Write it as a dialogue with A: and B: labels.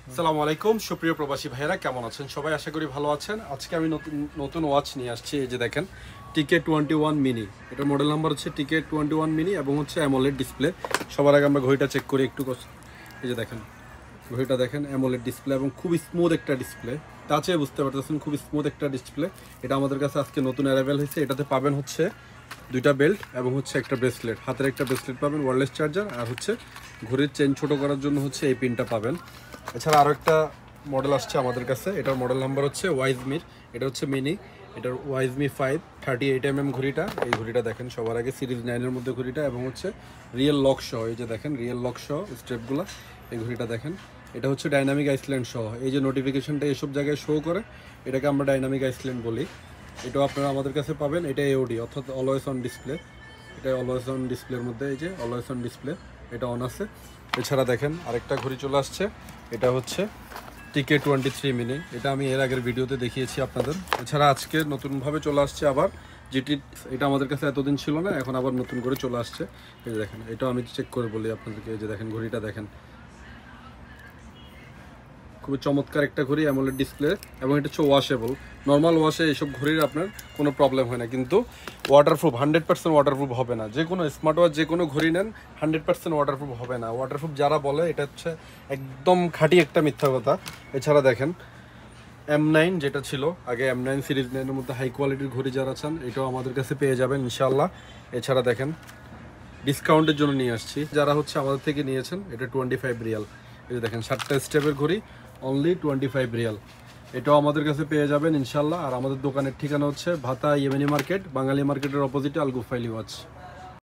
A: আসসালামু আলাইকুম সুপ্রিয় প্রবাসী ভাইয়েরা, কেমন আছেন সবাই? আশা করি ভালো আছেন। আজকে আমি নতুন ওয়াচ নিয়ে আসছি। এই যে দেখেন, TK21 মিনি। এটার মডেল নাম্বার হচ্ছে TK21 মিনি এবং হচ্ছে অ্যামোলেড ডিসপ্লে। সবার আগে আমরা ঘড়িটা চেক করি একটু। এই যে দেখেন, ঘড়িটা দেখেন, অ্যামোলেড ডিসপ্লে এবং খুব স্মুথ একটা ডিসপ্লে। টাচে বুঝতে পারতেছেন খুব স্মুথ একটা ডিসপ্লে। এটা আমাদের কাছে আজকে নতুন অ্যারাইভেল হয়েছে। এটাতে পাবেন হচ্ছে দুইটা বেল্ট এবং হচ্ছে একটা ব্রেসলেট, হাতের একটা ব্রেসলেট পাবেন, ওয়্যারলেস চার্জার, আর হচ্ছে ঘড়ির চেন ছোট করার জন্য হচ্ছে এই পিনটা পাবেন। এছাড়া আরও একটা মডেল আসছে আমাদের কাছে। এটার মডেল নাম্বার হচ্ছে ওয়াইজমির। এটা হচ্ছে মিনি। এটার ওয়াইজমি 5 38mm ঘড়িটা। এই ঘড়িটা দেখেন সবার আগে, সিরিজ 9-এর মধ্যে ঘড়িটা এবং হচ্ছে রিয়েল লক সহ। এই যে দেখেন রিয়েল লক সহ স্টেপগুলো, এই ঘড়িটা দেখেন। এটা হচ্ছে ডাইনামিক আইসল্যান্ড সহ। এই যে নোটিফিকেশনটা এসব জায়গায় শো করে, এটাকে আমরা ডাইনামিক আইসল্যান্ড বলি। এটাও আপনারা আমাদের কাছে পাবেন। এটা এওডি অর্থাৎ অলওয়েজ অন ডিসপ্লে। এটা অলওয়েজ অন ডিসপ্লের মধ্যে, এই যে অলওয়েজ অন ডিসপ্লে, এটা অন আছে। এছাড়া দেখেন আরেকটা ঘড়ি চলে আসছে। এটা হচ্ছে TK23 মিনি। এটা আমি এর আগের ভিডিওতে দেখিয়েছি আপনাদের। এছাড়া আজকে নতুনভাবে চলে আসছে আবার জিটি। এটা আমাদের কাছে এতদিন ছিল না, এখন আবার নতুন করে চলে আসছে। এই যে দেখেন, এটাও আমি চেক করে বলি আপনাদেরকে। এই যে দেখেন ঘড়িটা দেখেন, খুবই চমৎকার একটা ঘড়ি, অ্যামোলেড ডিসপ্লে এবং এটা হচ্ছে ওয়াশেবল। নর্মাল ওয়াশে এইসব ঘড়ির আপনার কোনো প্রবলেম হয় না, কিন্তু ওয়াটারপ্রুফ 100% ওয়াটারপ্রুফ হবে না। যে কোনো স্মার্ট ওয়াচ, যে কোনো ঘড়ি নেন, 100% ওয়াটারপ্রুফ হবে না। ওয়াটারপ্রুফ যারা বলে এটা হচ্ছে একদম খাঁটি একটা মিথ্যা কথা। এছাড়া দেখেন M9 যেটা ছিল আগে, M9 সিরিজ 9-এর মধ্যে হাই কোয়ালিটির ঘড়ি যারা চান, এটাও আমাদের কাছে পেয়ে যাবেন ইনশাল্লাহ। এছাড়া দেখেন ডিসকাউন্টের জন্য নিয়ে আসছি, যারা হচ্ছে আমাদের থেকে নিয়েছেন, এটা 25 রিয়াল। এই যে দেখেন 7টা স্টেপের ঘড়ি, অনলি 25 রিয়াল। এটাও আমাদের কাছে পেয়ে যাবেন ইনশাল্লাহ। আর আমাদের দোকানের ঠিকানা হচ্ছে ভাতা ইয়েমেনি মার্কেট, বাঙালি মার্কেটের অপোজিটে আল গুফাইলি ওয়াচ।